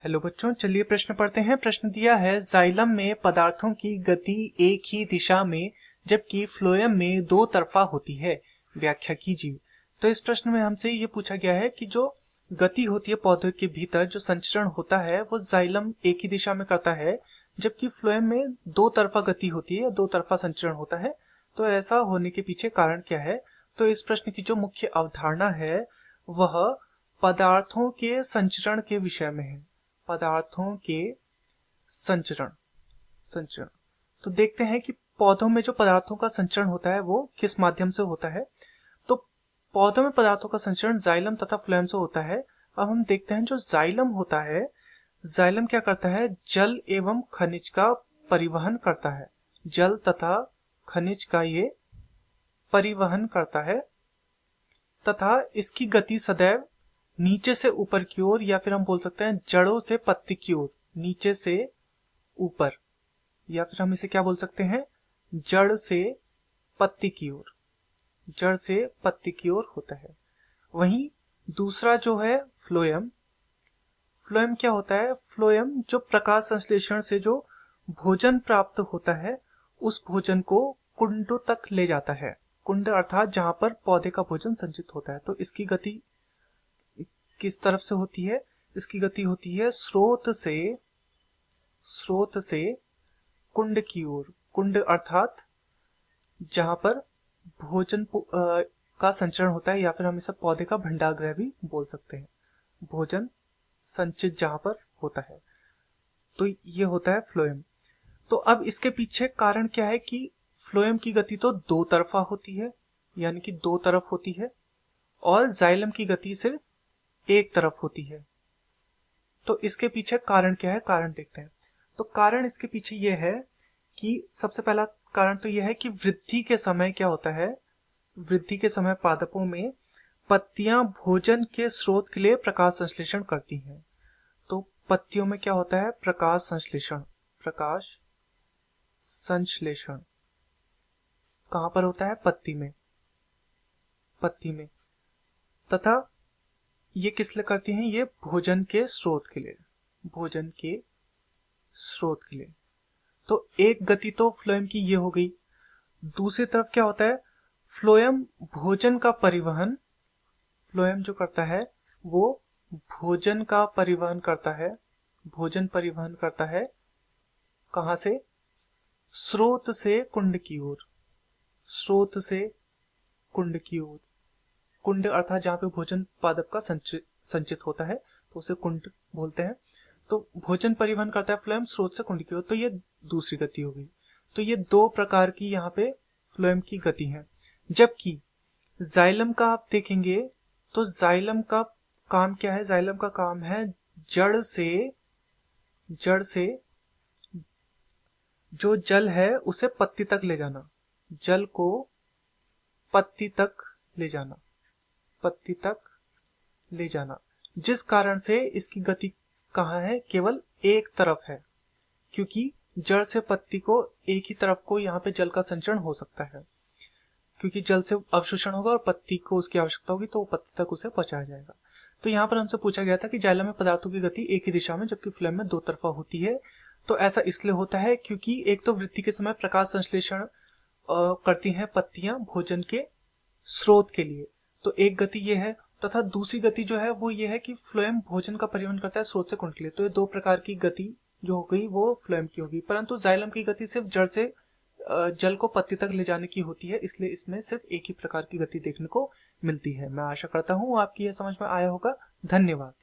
Hello बच्चों, चलिए प्रश्न पढ़ते हैं। प्रश्न दिया है जाइलम में पदार्थों की गति एक ही दिशा में जबकि फ्लोएम में दो तरफा होती है, व्याख्या कीजिए। तो इस प्रश्न में हमसे ये पूछा गया है कि जो गति होती है पौधे के भीतर, जो संचरण होता है वो जाइलम एक ही दिशा में करता है जबकि फ्लोएम में दो तरफा गति होती है, दो तरफा संचरण होता है। तो ऐसा होने के पीछे कारण क्या है? तो इस प्रश्न की जो मुख्य अवधारणा है वह पदार्थों के संचरण के विषय में है। पदार्थों के संचरण संचरण तो देखते हैं कि पौधों में जो पदार्थों का संचरण होता है वो किस माध्यम से होता है। तो पौधों में पदार्थों का संचरण जाइलम तथा फ्लोएम से होता है। अब हम देखते हैं जो जाइलम होता है, जाइलम क्या करता है? जल एवं खनिज का परिवहन करता है। जल तथा खनिज का ये परिवहन करता है तथा इसकी गति सदैव नीचे से ऊपर की ओर, या फिर हम बोल सकते हैं जड़ों से पत्ती की ओर, नीचे से ऊपर, या फिर हम इसे क्या बोल सकते हैं, जड़ से पत्ती की ओर, जड़ से पत्ती की ओर होता है। वहीं दूसरा जो है फ्लोएम, फ्लोएम क्या होता है? फ्लोएम जो प्रकाश संश्लेषण से जो भोजन प्राप्त होता है उस भोजन को कुंड तक ले जाता है। कुंड अर्थात जहां पर पौधे का भोजन संचित होता है। तो इसकी गति किस तरफ से होती है? इसकी गति होती है स्रोत से कुंड की ओर। कुंड अर्थात जहां पर भोजन का संचरण होता है, या फिर हम इसे पौधे का भंडारगृह भी बोल सकते हैं। भोजन संचित जहां पर होता है, तो ये होता है फ्लोएम। तो अब इसके पीछे कारण क्या है कि फ्लोएम की गति तो दो तरफा होती है, यानी कि दो तरफ होती है, और जाइलम की गति सिर्फ एक तरफ होती है। तो इसके पीछे कारण क्या है? कारण देखते हैं। तो कारण इसके पीछे यह है कि सबसे पहला कारण तो यह है कि वृद्धि के समय क्या होता है? वृद्धि के समय पादपों में पत्तियां भोजन के स्रोत के लिए प्रकाश संश्लेषण करती हैं। तो पत्तियों में क्या होता है? प्रकाश संश्लेषण। प्रकाश संश्लेषण कहां पर होता है? पत्ती में। पत्ती में। तथा ये किस लिए करती हैं? ये भोजन के स्रोत के लिए, भोजन के स्रोत के लिए। तो एक गति तो फ्लोएम की ये हो गई। दूसरी तरफ क्या होता है? फ्लोएम भोजन का परिवहन, फ्लोएम जो करता है वो भोजन का परिवहन करता है। भोजन परिवहन करता है कहां से? स्रोत से कुंड की ओर। स्रोत से कुंड की ओर। कुंड अर्थात जहां पे भोजन पादप का संचित होता है, तो उसे कुंड बोलते हैं। तो भोजन परिवहन करता है फ्लोएम स्रोत से कुंड की ओर। तो ये दूसरी गति हो गई। तो ये दो प्रकार की यहाँ पे फ्लोएम की गति है। जबकि जाइलम का आप देखेंगे तो जाइलम का काम क्या है? जाइलम का काम है जड़ से जो जल है उसे पत्ती तक ले जाना। जल को पत्ती तक ले जाना, पत्ती तक ले जाना। जिस कारण से इसकी गति कहाँ है? केवल एक तरफ है, क्योंकि जड़ से पत्ती को एक ही तरफ को यहाँ पे जल का संचरण हो सकता है, क्योंकि जल से अवशोषण होगा और पत्ती को उसकी आवश्यकता होगी तो वो पत्ती तक उसे पहुंचाया जाएगा। तो यहाँ पर हमसे पूछा गया था कि जाइलम में पदार्थों की गति एक ही दिशा में जबकि फ्लोएम में दो तरफा होती है। तो ऐसा इसलिए होता है क्योंकि एक तो वृद्धि के समय प्रकाश संश्लेषण करती हैं पत्तियां भोजन के स्रोत के लिए, तो एक गति ये है। तथा दूसरी गति जो है वो ये है कि फ्लोएम भोजन का परिवहन करता है स्रोत से कुंड के लिए। तो ये दो प्रकार की गति जो हो गई वो फ्लोएम की होगी। परंतु जाइलम की गति सिर्फ जड़ से जल को पत्ती तक ले जाने की होती है, इसलिए इसमें सिर्फ एक ही प्रकार की गति देखने को मिलती है। मैं आशा करता हूँ आपकी यह समझ में आया होगा। धन्यवाद।